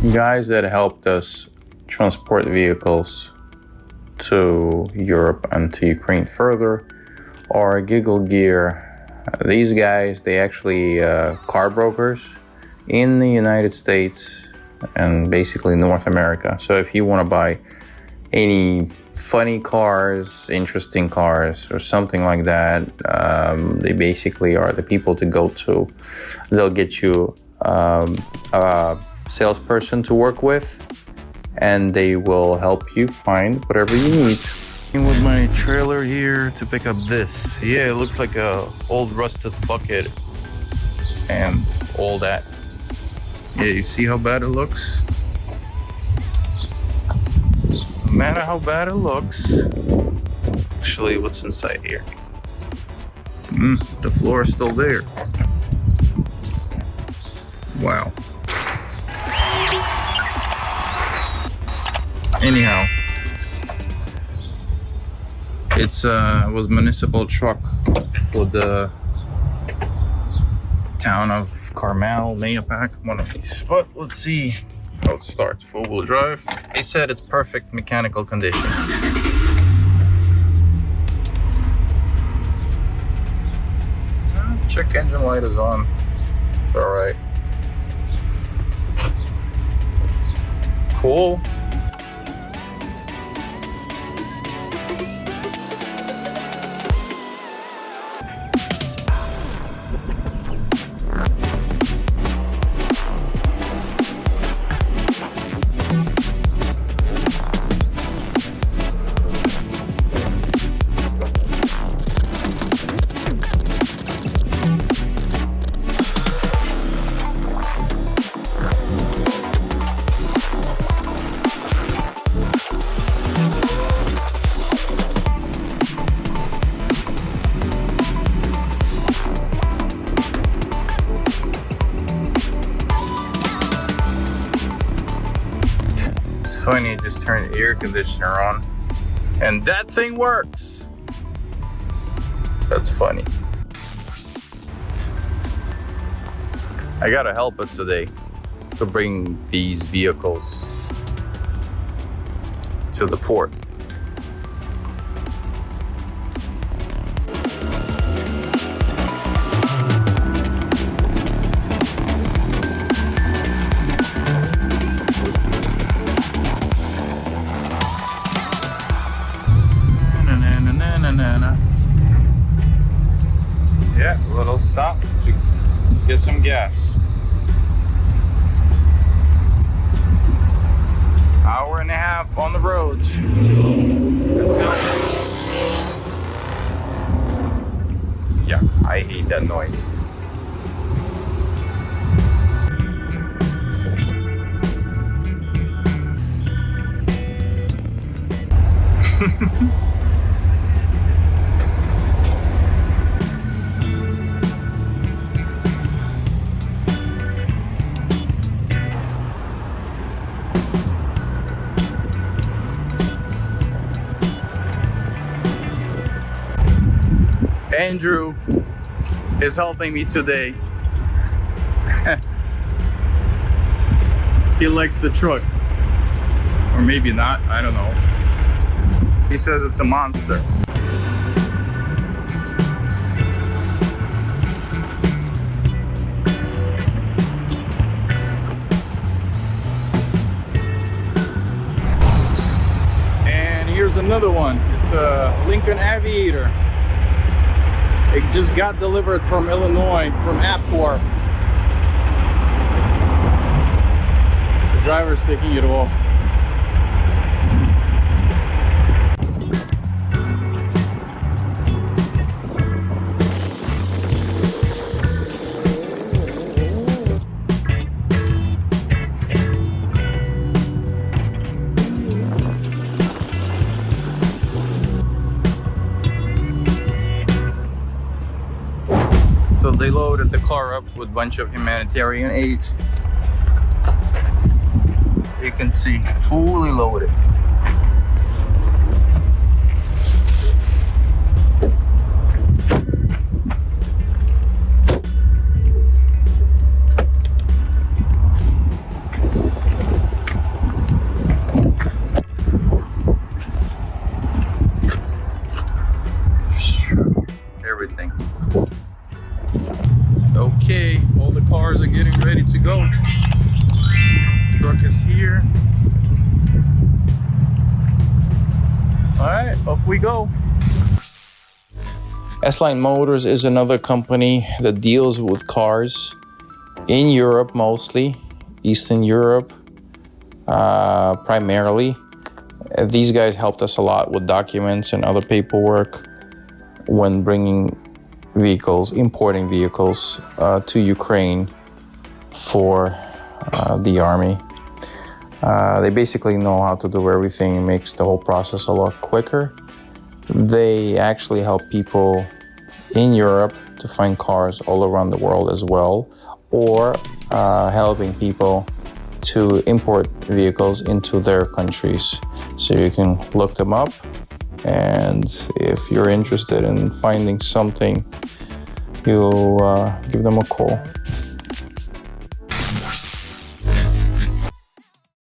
guys that helped us transport vehicles to Europe and to Ukraine further are Giggle Gear. These guys, they actually car brokers in the United States and basically North America. So if you want to buy any funny cars, interesting cars, or something like that, they basically are the people to go to. They'll get you a salesperson to work with, and they will help you find whatever you need. With my trailer here to pick up this. Yeah, it looks like a old rusted bucket and all that. Yeah, you see how bad it looks? No matter how bad it looks, actually, what's inside here? The floor is still there. Wow. Anyhow, it's was municipal truck for the town of Carmel, Mayapack, one of these. But let's see how it starts. Four-wheel drive. They said it's perfect mechanical condition. Check engine light is on. It's all right. Cool. Funny, just turn the air conditioner on and that thing works. That's funny. I gotta help it today to bring these vehicles to the port. Yeah, little stop to get some gas. Hour and a half on the road. Yeah, I hate that noise. Andrew is helping me today. He likes the truck. Or maybe not, I don't know. He says it's a monster. And here's another one. It's a Lincoln Aviator. It just got delivered from Illinois, from Appcorp. The driver's taking it off. So they loaded the car up with a bunch of humanitarian aid. You can see, fully loaded. cars are getting ready to go. Truck is here. All right, off we go. S-Line Motors is another company that deals with cars in Europe mostly, Eastern Europe primarily. These guys helped us a lot with documents and other paperwork when bringing vehicles, importing vehicles to Ukraine for the army. They basically know how to do everything. It makes the whole process a lot quicker. They actually help people in Europe to find cars all around the world as well, or helping people to import vehicles into their countries. So you can look them up, and if you're interested in finding something, you'll give them a call.